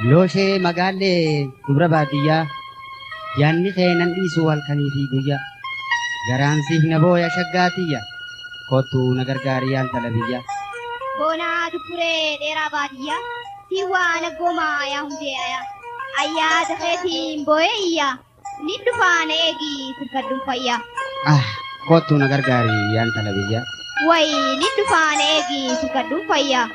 Looshee magaallee dubra baadiyyaa yaanni keenan dhiisuu halkanii fi guyyaa garaansiif na booya shaggaatiyya kottuu na gargaariyaan talabiyyaa. Boonaa dubbiree dheeraa baadiyyaa tiwaa na gomaa yaa hundeeyaa ayyaa dafeetiin booyeyyaa ni dhufaan eegii sirkadduun fayyaa. Kottuu na gargaariyaan talabiyyaa. Wayi ni dhufaan eegii sirkadduun fayyaa.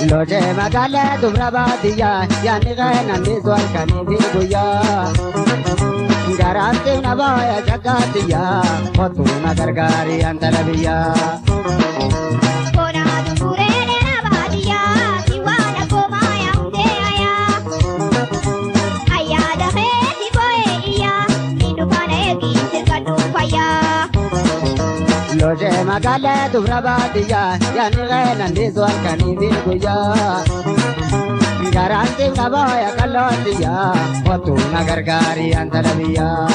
Looshee magaallee dubra baadiyyaa yaanni keenan dhiisuu halkanii fi guyyaa garaansiif na booya shaggaatiyyaa kottuu na gargaariyaan talabiyyaa. Boonaa dubbiree dheeraa baadiyyaa tiwaa na gomaa yaa hundeeyaa ayyaa dafeetiin booyeyyaa ni dhufaan eegii sirkadduun fayyaa. Looshee magaallee dubra baadiyyaa yaanni keenan dhiisuu halkanii fi guyyaa garaansiif na booya qallootiyyaa kottuu na gargaariyaan talabiyyaa.